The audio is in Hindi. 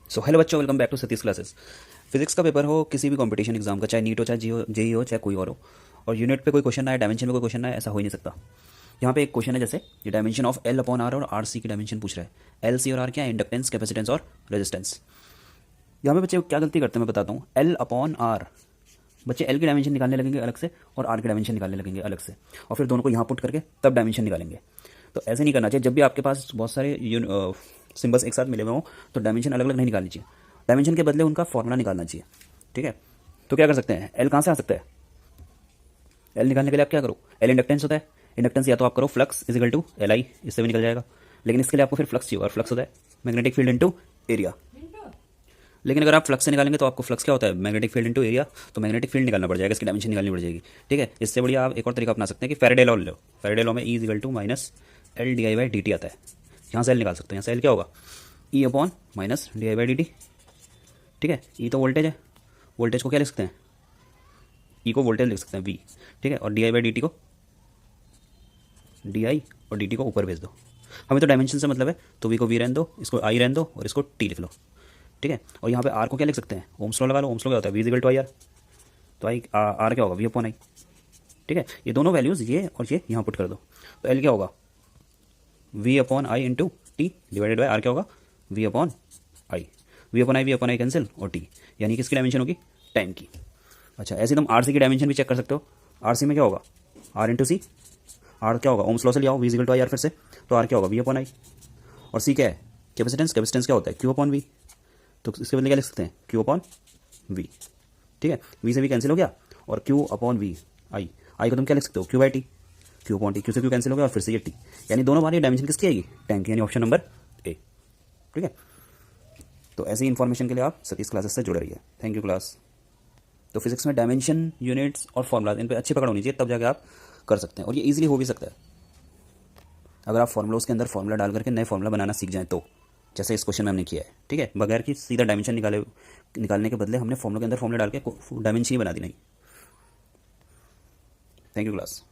सो हेलो बच्चों, welcome back to Satish classes. Physics का पेपर हो, किसी भी कंपटीशन एग्जाम का, चाहे नीट हो, चाहे जेई हो, चाहे कोई और हो, और यूनिट पे कोई क्वेश्चन आए, डायमेंशन में कोई क्वेश्चन आए, ऐसा हो ही नहीं सकता। यहाँ पे एक क्वेश्चन है, जैसे ये dimension of L upon R और आर सी की डायमेंशन पूछ रहा है। एल सी और आर क्या है? इंडक्टेंस, कैपेसिटेंस और रेजिस्टेंस। यहाँ पे बच्चे क्या गलती करते हैं मैं बताता हूँ। एल अपॉन आर, बच्चे एल की डायमेंशन निकालने लगेंगे अलग से और आर की डायमेंशन निकालने लगेंगे अलग से, और फिर दोनों को यहाँ पुट करके तब डायमेंशन निकालेंगे। तो ऐसे नहीं करना चाहिए। जब भी आपके पास बहुत सारे सिंबल्स एक साथ मिले हुए हों तो डायमेंशन अलग अलग नहीं निकालनी चाहिए। डायमेंशन के बदले उनका फॉर्मूला निकालना चाहिए। ठीक है, तो क्या कर सकते हैं, एल कहाँ से आ सकता है? एल निकालने के लिए आप क्या करो, एल इंडक्टेंस होता है। इंडक्टेंस या तो आप करो flux equal to L I, इससे भी निकल जाएगा, लेकिन इसके लिए आपको फिर फ्लक्स चाहिए, और फ्लक्स होता है मैग्नेटिक फील्ड इनटू एरिया। लेकिन अगर आप फ्लक्स से निकालेंगे तो आपको फ्लक्स क्या होता है? Magnetic field into area. तो मैग्नेटिक फील्ड निकालना पड़ जाएगा, इसकी डायमेंशन निकालनी पड़ जाएगी। ठीक है, इससे बढ़िया आप एक और तरीका अपना सकते हैं कि फेरेडे लॉ लो। फेरेडे लॉ में E equal to minus L D I by D T आता है। यहाँ से एल निकाल सकते हैं। यहाँ से एल क्या होगा? ई upon minus D I by D T. ठीक है, ई तो वोल्टेज है, वोल्टेज को क्या लिख सकते हैं? ई को वोल्टेज लिख सकते हैं वी। ठीक है, और D I by D T को डी आई, और डी टी को ऊपर भेज दो। हमें तो डायमेंशन से मतलब है, तो वी को वी रहने दो, इसको आई रहने दो, और इसको टी लिख लो। ठीक है, और यहाँ पे आर को क्या लिख सकते हैं? ओम्स लॉ लगा लो। ओम्स लॉ क्या होता है? V equal to I R. तो आई आर क्या होगा? V upon I. ठीक है, ये दोनों वैल्यूज़ ये और ये यहाँ पुट कर दो, तो एल क्या होगा? V upon I into T divided by R क्या होगा? V upon I. V upon I cancel, और टी, यानी किसकी डायमेंशन होगी? टाइम की। अच्छा, ऐसे तुम आर सी की डायमेंशन भी चेक कर सकते हो। आर सी में क्या होगा? Are into C. आर क्या होगा? ओम्स लॉ से ले आओ, V equal to I R फिर से, तो आर क्या होगा? V upon I. और सी क्या है? कैपेसिटेंस। कैपेसिटेंस क्या होता है? Q upon V. तो इसके बदले क्या लिख सकते हैं? Q upon V. ठीक है, वी से वी कैंसिल हो गया, और Q upon V I. I को तुम क्या लिख सकते हो? Q by T. Q upon T, Q से क्यू कैंसिल हो गया, और फिर से ये टी, यानी दोनों बार ये डायमेंशन किसकी आएगी? टाइम की, यानी ऑप्शन नंबर ए। ठीक है, तो ऐसी इन्फॉर्मेशन के लिए आप सतीश क्लासेस से जुड़े रहिए। Thank you class. तो फिजिक्स में डायमेंशन, यूनिट्स और फॉर्मूलाज, इन पर अच्छी पकड़ होनी चाहिए, तब जाके आप कर सकते हैं, और ये इजीली हो भी सकता है अगर आप फॉर्मूलोज के अंदर फॉर्मूला डाल करके नए फॉर्मूला बनाना सीख जाएं तो, जैसे इस क्वेश्चन में हमने किया है। ठीक है, बगैर कि सीधा डायमेंशन निकालने के बदले हमने फॉर्मूला के अंदर फॉर्मूला डाल के डायमेंशन ही बना दी। नहीं, थैंक यू क्लास।